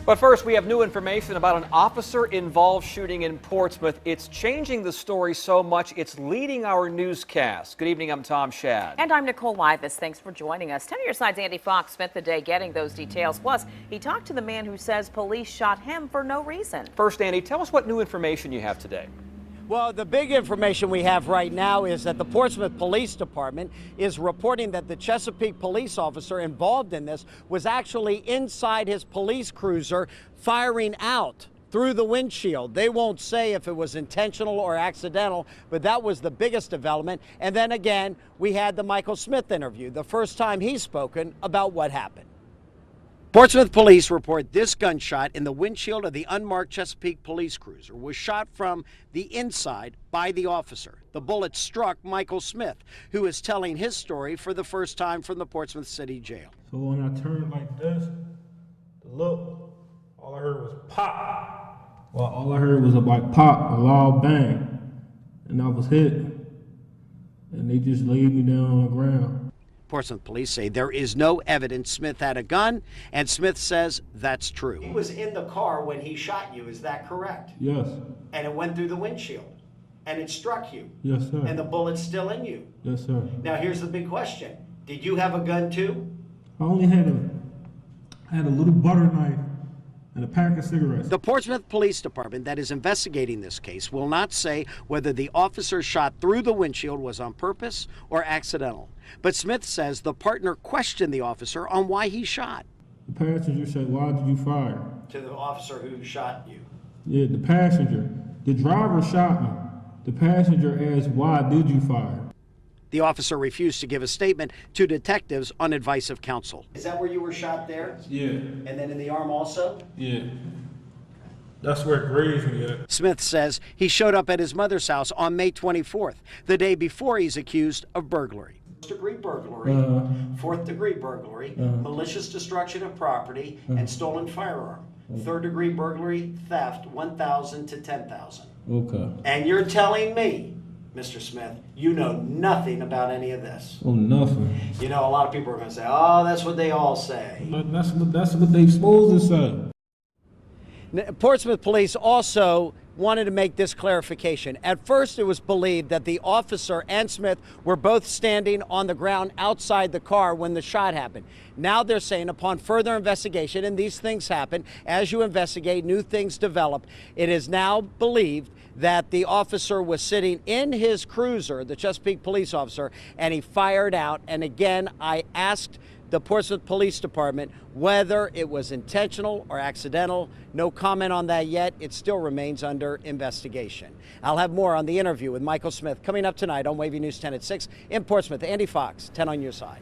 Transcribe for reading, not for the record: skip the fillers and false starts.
But first, we have new information about an officer-involved shooting in Portsmouth. It's changing the story so much, it's leading our newscast. Good evening, I'm Tom Shad. And I'm Nicole Livas. Thanks for joining us. 10 on your side's Andy Fox spent the day getting those details. Plus, he talked to the man who says police shot him for no reason. First, Andy, tell us what new information you have today. Well, the big information we have right now is that the Portsmouth Police Department is reporting that the Chesapeake police officer involved in this was actually inside his police cruiser firing out through the windshield. They won't say if it was intentional or accidental, but that was the biggest development. And then again, we had the Michael Smith interview, the first time he's spoken about what happened. Portsmouth police report this gunshot in the windshield of the unmarked Chesapeake police cruiser was shot from the inside by the officer. The bullet struck Michael Smith, who is telling his story for the first time from the Portsmouth City Jail. So when I turned like this to look, all I heard was pop. Well, all I heard was like pop, a loud bang, and I was hit. And they just laid me down on the ground. Portsmouth police say there is no evidence Smith had a gun, and Smith says that's true. He was in the car when he shot you, is that correct? Yes. And it went through the windshield, and it struck you? Yes, sir. And the bullet's still in you? Yes, sir. Now here's the big question. Did you have a gun too? I only had a little butter knife and a pack of cigarettes. The Portsmouth Police Department that is investigating this case will not say whether the officer shot through the windshield was on purpose or accidental. But Smith says the partner questioned the officer on why he shot. The passenger said, "Why did you fire?" To the officer who shot you? Yeah, the passenger. The driver shot me. The passenger asked, "Why did you fire?" The officer refused to give a statement to detectives on advice of counsel. Is that where you were shot there? Yeah. And then in the arm also? Yeah. That's where it grazed me at. Smith says he showed up at his mother's house on May 24th, the day before he's accused of burglary. First-degree burglary, fourth-degree burglary, malicious destruction of property, and stolen firearm. Third-degree burglary, theft, $1,000 to $10,000. Okay. And you're telling me, Mr. Smith, you know nothing about any of this? Oh, nothing. You know, a lot of people are going to say, oh, that's what they all say. But that's what they supposed to say. Portsmouth police also wanted to make this clarification. At first, it was believed that the officer and Smith were both standing on the ground outside the car when the shot happened. Now they're saying upon further investigation, and these things happen, as you investigate, new things develop, it is now believed that the officer was sitting in his cruiser, the Chesapeake police officer, and he fired out. And again, I asked the Portsmouth Police Department whether it was intentional or accidental. No comment on that yet. It still remains under investigation. I'll have more on the interview with Michael Smith coming up tonight on Wavy News 10 at 6 in Portsmouth. Andy Fox, 10 on your side.